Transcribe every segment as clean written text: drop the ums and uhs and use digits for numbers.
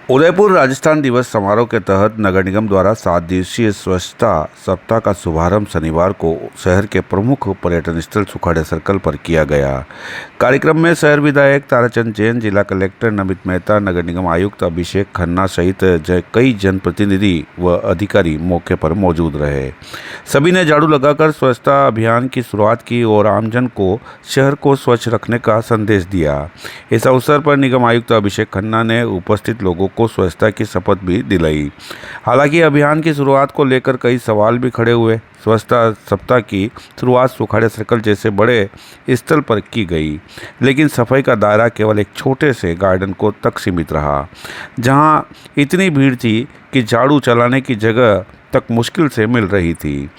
उदयपुर राजस्थान दिवस समारोह के तहत नगर निगम द्वारा 7 दिवसीय स्वच्छता सप्ताह का शुभारंभ शनिवार को शहर के प्रमुख पर्यटन स्थल सुखाड़े सर्कल पर किया गया। कार्यक्रम में शहर विधायक ताराचंद जैन, जिला कलेक्टर नमित मेहता, नगर निगम आयुक्त अभिषेक खन्ना सहित कई जनप्रतिनिधि व अधिकारी मौके पर मौजूद रहे। सभी ने झाड़ू लगाकर स्वच्छता अभियान की शुरुआत की और आमजन को शहर को स्वच्छ रखने का संदेश दिया। इस अवसर पर निगम आयुक्त अभिषेक खन्ना ने उपस्थित लोगों को स्वच्छता की शपथ भी दिलाई। हालांकि अभियान की शुरुआत को लेकर कई सवाल भी खड़े हुए। स्वच्छता सप्ताह की शुरुआत सुखाड़े सर्कल जैसे बड़े स्थल पर की गई, लेकिन सफाई का दायरा केवल एक छोटे से गार्डन को तक सीमित रहा, जहां इतनी भीड़ थी कि झाड़ू चलाने की जगह तक मुश्किल से मिल रही थी।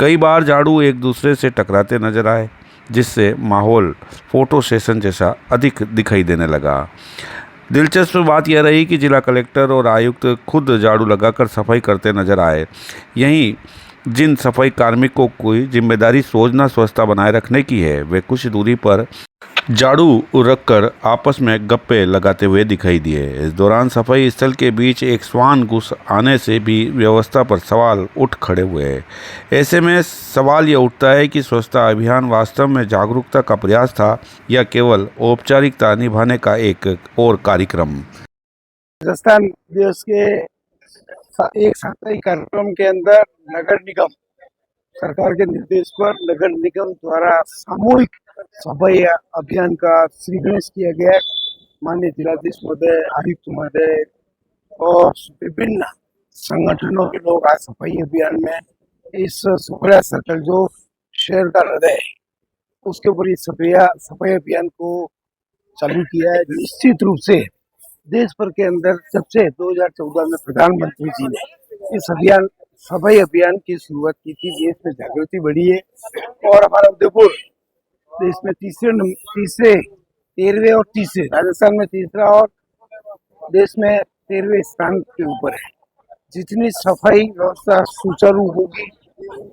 कई बार झाड़ू एक दूसरे से टकराते नजर आए, जिससे माहौल फोटो सेशन जैसा अधिक दिखाई देने लगा। दिलचस्प बात यह रही कि जिला कलेक्टर और आयुक्त खुद झाड़ू लगाकर सफाई करते नजर आए। यहीं जिन सफाई कार्मिकों की जिम्मेदारी रोजाना स्वच्छता बनाए रखने की है, वे कुछ दूरी पर झाड़ू रखकर आपस में गप्पे लगाते हुए दिखाई दिए। इस दौरान सफाई स्थल के बीच एक श्वान घुस आने से भी व्यवस्था पर सवाल उठ खड़े हुए। ऐसे में सवाल यह उठता है कि स्वच्छता अभियान वास्तव में जागरूकता का प्रयास था या केवल औपचारिकता निभाने का एक और कार्यक्रम। राजस्थान दिवस के एक साप्ताहिक कार्यक्रम के अंदर नगर निगम सरकार के निर्देश पर नगर निगम द्वारा सामूहिक सफाई अभियान का श्रीगणेश किया गया। माननीय जिलाधीश महोदय, आयुक्त महोदय और विभिन्न संगठनों के लोग आज सफाई अभियान में इस सुखाड़ा सर्कल जो शहर का हृदय है उसके ऊपर इस सफाई अभियान को चालू किया है। निश्चित रूप से देश भर के अंदर जब से 2014 में प्रधानमंत्री जी ने इस सफाई अभियान की शुरुआत की थी, देश में जागृति बढ़ी है और हमारा उदयपुर देश में तेरहवें और तीसरे, राजस्थान में तीसरा और देश में 13वें स्थान के ऊपर है। जितनी सफाई व्यवस्था सुचारू होगी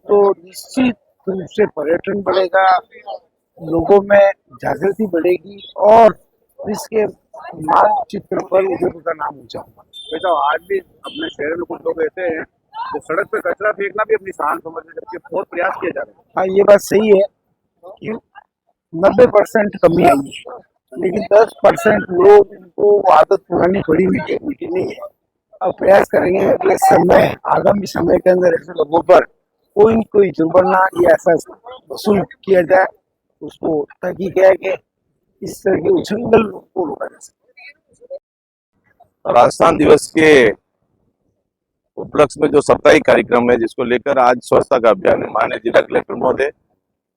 तो निश्चित रूप से पर्यटन बढ़ेगा, लोगों में जागृति बढ़ेगी और इसके मानचित्र पर उदयपुर का नाम ऊंचा होगा। बेटा, आज भी अपने शहर में कुछ लोग ऐसे हैं जो सड़क पे कचरा फेंकना भी अपनी शान समझने जबकि बहुत प्रयास किए जा रहे हैं। हाँ, ये बात सही है कि 90% कमी आई है, लेकिन 10% लोग इनको आदत पुरानी पड़ी हुई है, उनकी नहीं है। अब प्रयास करेंगे अगले समय, आगामी समय के अंदर ऐसे लोगों पर कोई न कोई जुर्माना या ऐसा वसूल किया जाए उसको, ताकि क्या है कि इस तरह के उछंगल को रोका जा सके। राजस्थान दिवस के उपलक्ष्य में जो साप्ताहिक कार्यक्रम है जिसको लेकर आज स्वच्छता का अभियान है, माननीय जिला कलेक्टर महोदय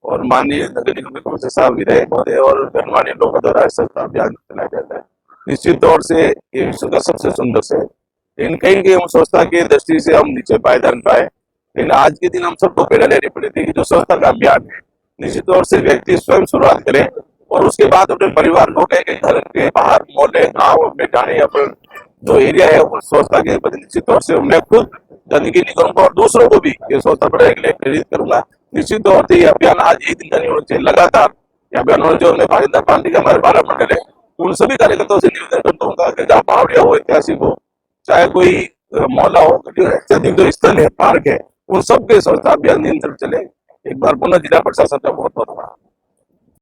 और माननीय नगर निगम के कौंसिल साहब, विधायक महोदय और गणमान्य लोगों द्वारा स्वच्छता अभियान चलाया जाता है। निश्चित तौर से ये विश्व का सबसे सुंदर शहर, लेकिन कहीं कहीं हम स्वच्छता की दृष्टि से हम नीचे पायदान पाए, लेकिन आज के दिन हम सबको प्रेरणा लेनी पड़ी थी कि जो स्वच्छता का अभियान है निश्चित तौर से व्यक्ति स्वयं शुरुआत करे और उसके बाद अपने परिवार को कहे घर के बाहर, मोहल्ले, गाँव में जाने या जो एरिया है वो स्वच्छता के प्रति निश्चित तौर से मैं खुद गंदगी नहीं करूंगा और दूसरों को भी ये स्वच्छता बढ़ाने के लिए प्रेरित करूंगा। निश्चित तौर से ये अभियान आज एक दिन का नहीं होना चाहिए, लगातार ये अभियान होना चाहिए। भाजपा पार्टी के हमारे 12 मंडल है, उन सभी कार्यकर्ताओं से निवेदन करता हूँ कि जहाँ पहाड़िया हो, ऐतिहासिक हो, चाहे कोई मोहल्ला हो, जो स्थल है, पार्क है, उन सबके स्वच्छता अभियान नियंत्रण चले। एक बार पुनः जिला प्रशासन का बहुत बहुत धन्यवाद।